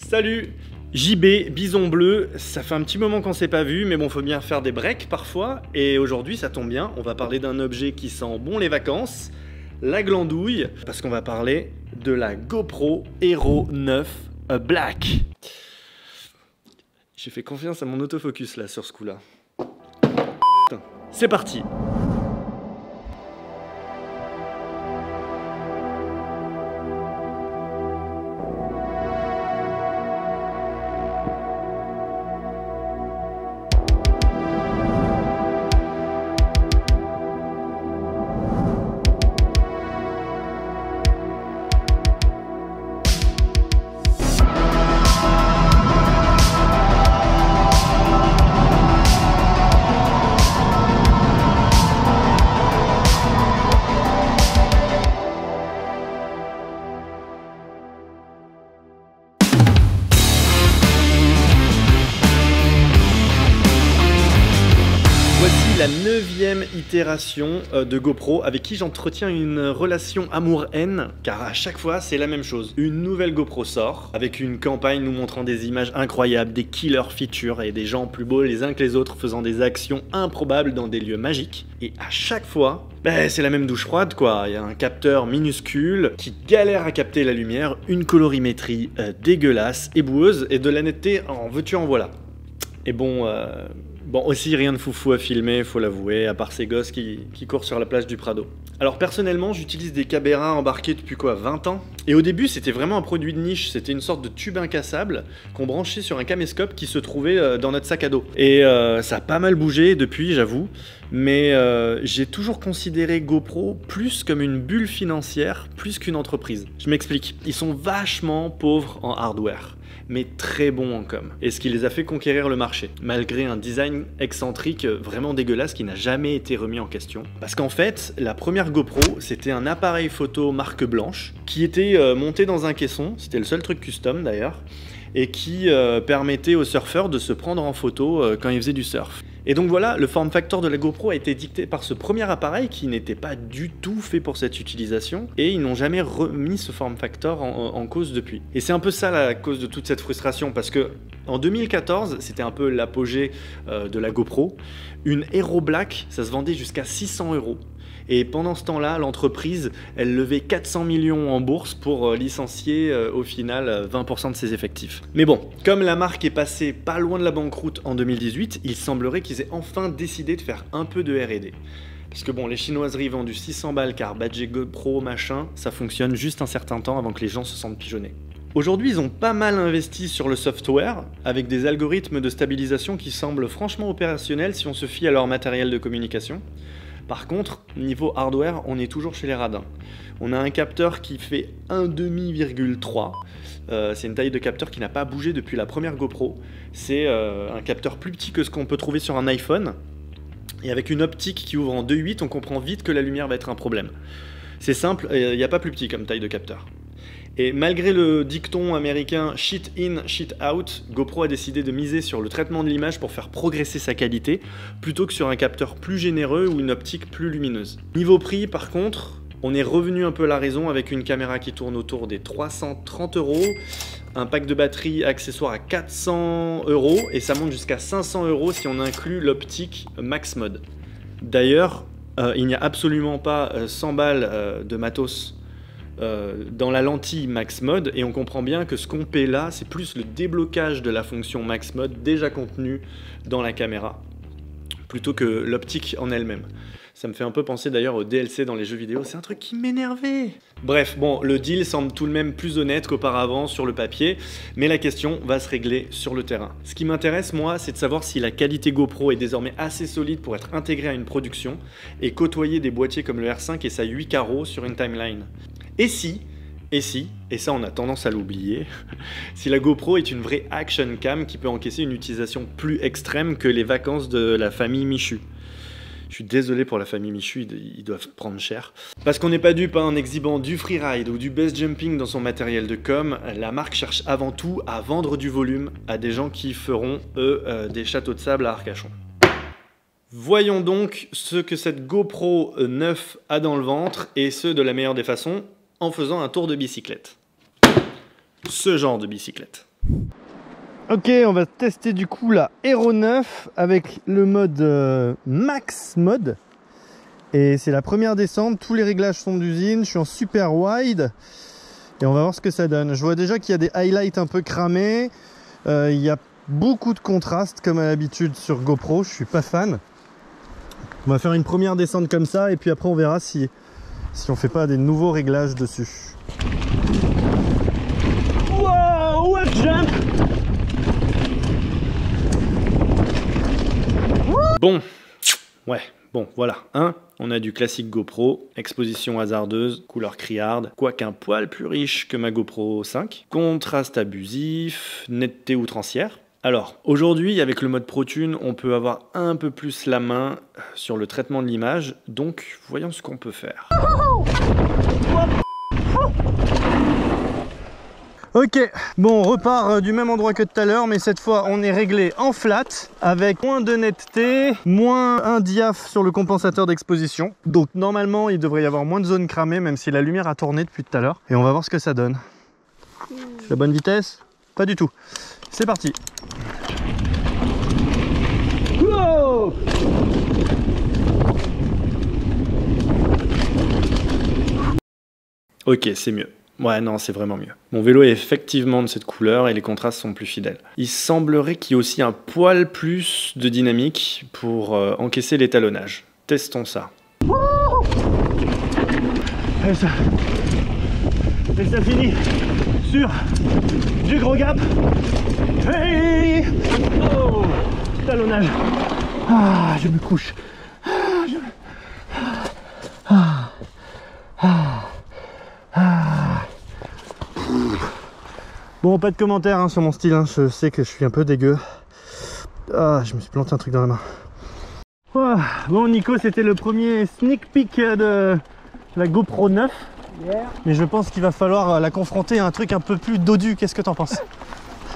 Salut, JB, Bison Bleu, ça fait un petit moment qu'on s'est pas vu, mais bon, faut bien faire des breaks parfois, et aujourd'hui ça tombe bien, on va parler d'un objet qui sent bon les vacances, la glandouille, parce qu'on va parler de la GoPro Hero 9 Black. J'ai fait confiance à mon autofocus là sur ce coup-là. C'est parti. Voici la 9e itération de GoPro avec qui j'entretiens une relation amour-haine, car à chaque fois c'est la même chose. Une nouvelle GoPro sort avec une campagne nous montrant des images incroyables, des killer features et des gens plus beaux les uns que les autres faisant des actions improbables dans des lieux magiques. Et à chaque fois, c'est la même douche froide quoi. Il y a un capteur minuscule qui galère à capter la lumière, une colorimétrie dégueulasse et boueuse et de la netteté en veux-tu en voilà. Et bon, aussi rien de foufou à filmer, faut l'avouer, à part ces gosses qui courent sur la plage du Prado. Alors personnellement, j'utilise des caméras embarquées depuis quoi, 20 ans? Et au début, c'était vraiment un produit de niche, c'était une sorte de tube incassable qu'on branchait sur un caméscope qui se trouvait dans notre sac à dos. Et ça a pas mal bougé depuis, j'avoue, mais j'ai toujours considéré GoPro plus comme une bulle financière, plus qu'une entreprise. Je m'explique, ils sont vachement pauvres en hardware, mais très bons en com. Et ce qui les a fait conquérir le marché, malgré un design excentrique vraiment dégueulasse qui n'a jamais été remis en question. Parce qu'en fait, la première GoPro, c'était un appareil photo marque blanche qui était monté dans un caisson, c'était le seul truc custom d'ailleurs, et qui permettait aux surfeurs de se prendre en photo quand ils faisaient du surf. Et donc voilà, le form factor de la GoPro a été dicté par ce premier appareil qui n'était pas du tout fait pour cette utilisation, et ils n'ont jamais remis ce form factor en cause depuis. Et c'est un peu ça la cause de toute cette frustration, parce que en 2014, c'était un peu l'apogée de la GoPro, une Hero Black, ça se vendait jusqu'à 600 €. Et pendant ce temps-là, l'entreprise, elle levait 400 millions en bourse pour licencier au final 20% de ses effectifs. Mais bon, comme la marque est passée pas loin de la banqueroute en 2018, il semblerait qu'ils aient enfin décidé de faire un peu de R&D. Parce que bon, les chinoiseries vendues 600 balles car badgé GoPro machin, ça fonctionne juste un certain temps avant que les gens se sentent pigeonnés. Aujourd'hui, ils ont pas mal investi sur le software, avec des algorithmes de stabilisation qui semblent franchement opérationnels si on se fie à leur matériel de communication. Par contre, niveau hardware, on est toujours chez les radins. On a un capteur qui fait 1,3. C'est une taille de capteur qui n'a pas bougé depuis la première GoPro. C'est un capteur plus petit que ce qu'on peut trouver sur un iPhone. Et avec une optique qui ouvre en 2.8, on comprend vite que la lumière va être un problème. C'est simple, il n'y a pas plus petit comme taille de capteur. Et malgré le dicton américain « shit in, shit out », GoPro a décidé de miser sur le traitement de l'image pour faire progresser sa qualité, plutôt que sur un capteur plus généreux ou une optique plus lumineuse. Niveau prix, par contre, on est revenu un peu à la raison avec une caméra qui tourne autour des 330 €, un pack de batterie accessoire à 400 €, et ça monte jusqu'à 500 € si on inclut l'optique Max Mode. D'ailleurs, il n'y a absolument pas 100 balles de matos dans la lentille Max Mode, et on comprend bien que ce qu'on paie là, c'est plus le déblocage de la fonction Max Mode déjà contenue dans la caméra, plutôt que l'optique en elle-même. Ça me fait un peu penser d'ailleurs au DLC dans les jeux vidéo, c'est un truc qui m'énervait. Bref, bon, le deal semble tout de même plus honnête qu'auparavant sur le papier, mais la question va se régler sur le terrain. Ce qui m'intéresse, moi, c'est de savoir si la qualité GoPro est désormais assez solide pour être intégrée à une production et côtoyer des boîtiers comme le R5 et sa 8 carreaux sur une timeline. Et si, et ça on a tendance à l'oublier, si la GoPro est une vraie action cam qui peut encaisser une utilisation plus extrême que les vacances de la famille Michu. Je suis désolé pour la famille Michu, ils doivent prendre cher. Parce qu'on n'est pas dupe, en exhibant du freeride ou du base jumping dans son matériel de com, la marque cherche avant tout à vendre du volume à des gens qui feront, eux, des châteaux de sable à Arcachon. Voyons donc ce que cette GoPro 9 a dans le ventre, et ce de la meilleure des façons, en faisant un tour de bicyclette. Ce genre de bicyclette. Ok, on va tester du coup la Hero 9 avec le mode Max Mode. Et c'est la première descente, tous les réglages sont d'usine, je suis en super wide. Et on va voir ce que ça donne. Je vois déjà qu'il y a des highlights un peu cramés. Il y a beaucoup de contraste comme à l'habitude sur GoPro, je suis pas fan. On va faire une première descente comme ça et puis après on verra si on fait pas des nouveaux réglages dessus. Wow, what jump! Bon, ouais, bon, voilà, hein, on a du classique GoPro, exposition hasardeuse, couleur criarde, quoique un poil plus riche que ma GoPro 5, contraste abusif, netteté outrancière. Alors, aujourd'hui, avec le mode ProTune, on peut avoir un peu plus la main sur le traitement de l'image, donc voyons ce qu'on peut faire. Ok, bon, on repart du même endroit que tout à l'heure, mais cette fois on est réglé en flat avec moins de netteté, moins un diaph sur le compensateur d'exposition. Donc normalement il devrait y avoir moins de zones cramées, même si la lumière a tourné depuis tout à l'heure. Et on va voir ce que ça donne. C'est la bonne vitesse? Pas du tout. C'est parti. Wow! Ok, c'est mieux. Ouais, non, c'est vraiment mieux. Mon vélo est effectivement de cette couleur et les contrastes sont plus fidèles. Il semblerait qu'il y ait aussi un poil plus de dynamique pour encaisser l'étalonnage. Testons ça. Et ça finit sur du gros gap. Hey, oh, talonnage. Ah, je me couche. Bon, pas de commentaires hein, sur mon style, hein. Je sais que je suis un peu dégueu. Ah, je me suis planté un truc dans la main. Oh, bon Nico, c'était le premier sneak peek de la GoPro 9. Yeah. Mais je pense qu'il va falloir la confronter à un truc un peu plus dodu. Qu'est-ce que t'en penses?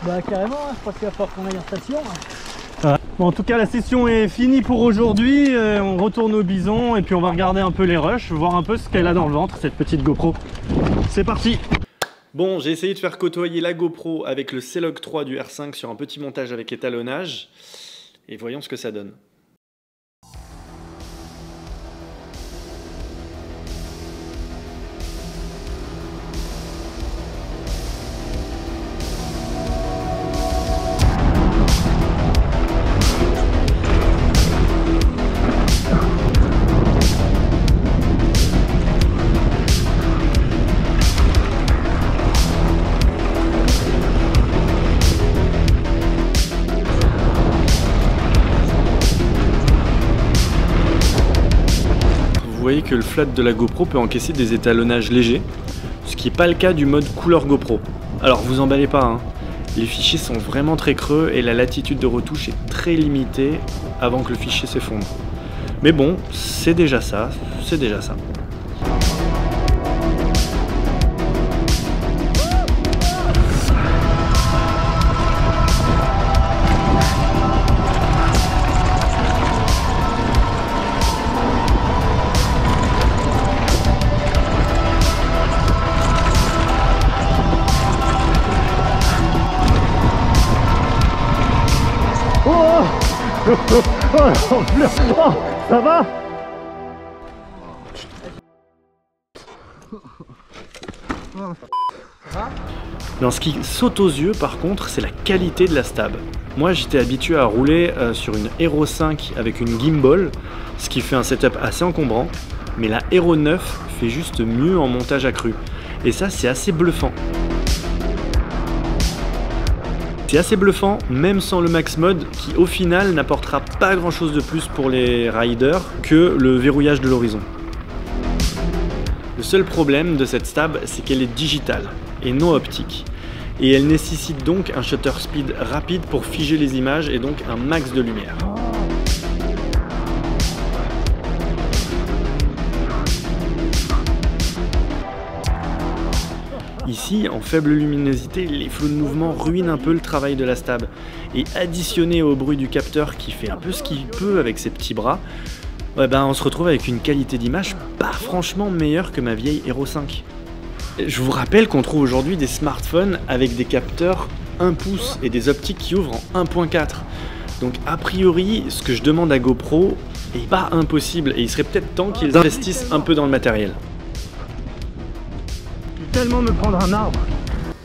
Bah carrément, hein. Je pense qu'il va falloir qu'on aille en station. Voilà. Bon, en tout cas la session est finie pour aujourd'hui. On retourne au bison et puis on va regarder un peu les rushs, voir un peu ce qu'elle a dans le ventre, cette petite GoPro. C'est parti! Bon, j'ai essayé de faire côtoyer la GoPro avec le C-Log 3 du R5 sur un petit montage avec étalonnage. Et voyons ce que ça donne. Vous voyez que le flat de la GoPro peut encaisser des étalonnages légers, ce qui n'est pas le cas du mode couleur GoPro. Alors vous emballez pas, hein. Les fichiers sont vraiment très creux et la latitude de retouche est très limitée avant que le fichier s'effondre. Mais bon, c'est déjà ça, c'est déjà ça. Oh, ça va? Non, ce qui saute aux yeux par contre, c'est la qualité de la stab. Moi j'étais habitué à rouler sur une Hero 5 avec une gimbal, ce qui fait un setup assez encombrant, mais la Hero 9 fait juste mieux en montage accru. Et ça c'est assez bluffant. C'est assez bluffant, même sans le Max Mode, qui au final n'apportera pas grand chose de plus pour les riders que le verrouillage de l'horizon. Le seul problème de cette stab, c'est qu'elle est digitale et non optique. Et elle nécessite donc un shutter speed rapide pour figer les images et donc un max de lumière. Ici, en faible luminosité, les flous de mouvement ruinent un peu le travail de la stab. Et additionné au bruit du capteur qui fait un peu ce qu'il peut avec ses petits bras, ouais ben on se retrouve avec une qualité d'image pas franchement meilleure que ma vieille Hero 5. Je vous rappelle qu'on trouve aujourd'hui des smartphones avec des capteurs 1 pouce et des optiques qui ouvrent en 1.4. Donc a priori, ce que je demande à GoPro est pas impossible et il serait peut-être temps qu'ils investissent un peu dans le matériel. Je vais tellement me prendre un arbre.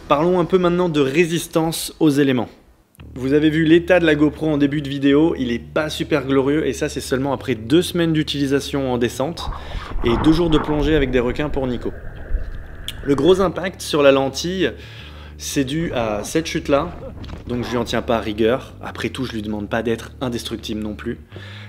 Parlons un peu maintenant de résistance aux éléments. Vous avez vu l'état de la GoPro en début de vidéo, il est pas super glorieux et ça c'est seulement après 2 semaines d'utilisation en descente et 2 jours de plongée avec des requins pour Nico. Le gros impact sur la lentille, c'est dû à cette chute là, donc je lui en tiens pas à rigueur. Après tout, je lui demande pas d'être indestructible non plus.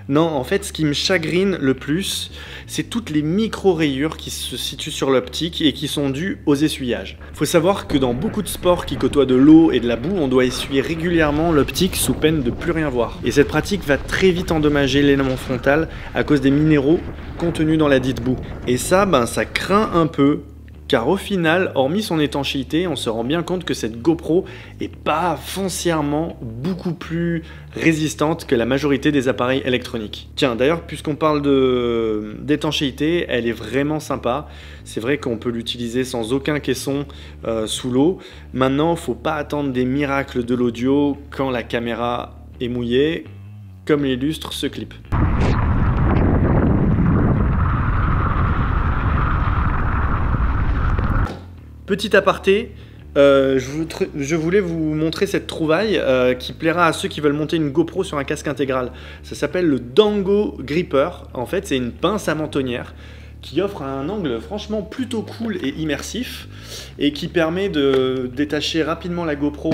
Non, en fait, ce qui me chagrine le plus, c'est toutes les micro-rayures qui se situent sur l'optique et qui sont dues aux essuyages. Faut savoir que dans beaucoup de sports qui côtoient de l'eau et de la boue, on doit essuyer régulièrement l'optique sous peine de plus rien voir. Et cette pratique va très vite endommager l'élément frontal à cause des minéraux contenus dans la dite boue. Et ça, ça craint un peu. Car au final, hormis son étanchéité, on se rend bien compte que cette GoPro est pas foncièrement beaucoup plus résistante que la majorité des appareils électroniques. Tiens, d'ailleurs, puisqu'on parle d'étanchéité, elle est vraiment sympa. C'est vrai qu'on peut l'utiliser sans aucun caisson sous l'eau. Maintenant, faut pas attendre des miracles de l'audio quand la caméra est mouillée, comme l'illustre ce clip. Petit aparté, je voulais vous montrer cette trouvaille qui plaira à ceux qui veulent monter une GoPro sur un casque intégral. Ça s'appelle le Dango Gripper. En fait, c'est une pince à mentonnière qui offre un angle franchement plutôt cool et immersif et qui permet de détacher rapidement la GoPro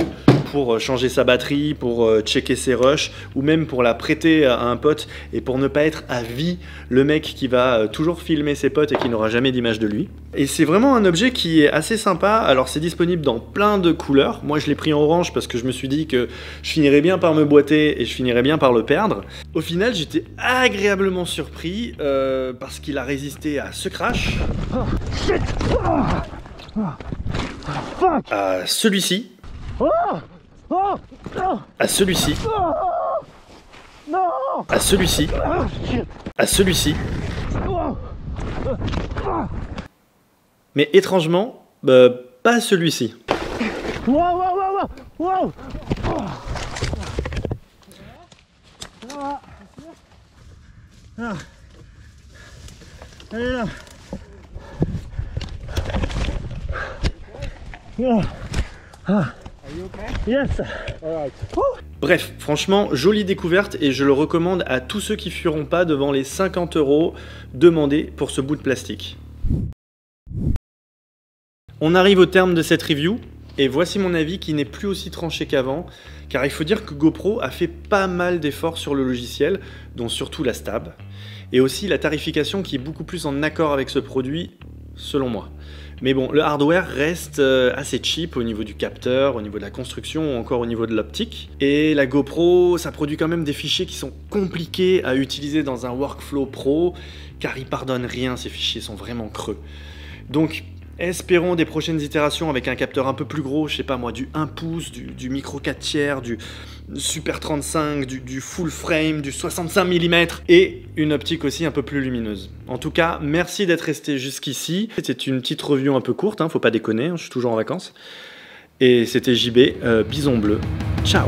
pour changer sa batterie, pour checker ses rushs ou même pour la prêter à un pote et pour ne pas être à vie le mec qui va toujours filmer ses potes et qui n'aura jamais d'image de lui. Et c'est vraiment un objet qui est assez sympa. Alors c'est disponible dans plein de couleurs. Moi je l'ai pris en orange parce que je me suis dit que je finirais bien par me boiter et je finirais bien par le perdre. Au final j'étais agréablement surpris parce qu'il a résisté à ce crash, à celui-ci, à celui-ci, à celui-ci, à celui-ci. Mais étrangement, pas celui-ci. Allez là. Yes. Bref, franchement, jolie découverte et je le recommande à tous ceux qui fuiront pas devant les 50 € demandés pour ce bout de plastique. On arrive au terme de cette review et voici mon avis qui n'est plus aussi tranché qu'avant, car il faut dire que GoPro a fait pas mal d'efforts sur le logiciel, dont surtout la stab, et aussi la tarification qui est beaucoup plus en accord avec ce produit, selon moi. Mais bon, le hardware reste assez cheap au niveau du capteur, au niveau de la construction ou encore au niveau de l'optique. Et la GoPro, ça produit quand même des fichiers qui sont compliqués à utiliser dans un workflow pro, car ils pardonnent rien, ces fichiers sont vraiment creux. Donc, espérons des prochaines itérations avec un capteur un peu plus gros, je sais pas moi, du 1 pouce, du micro 4/3, du Super 35, du full frame, du 65 mm et une optique aussi un peu plus lumineuse. En tout cas, merci d'être resté jusqu'ici. C'était une petite review un peu courte, hein, faut pas déconner, je suis toujours en vacances. Et c'était JB, Bison Bleu. Ciao!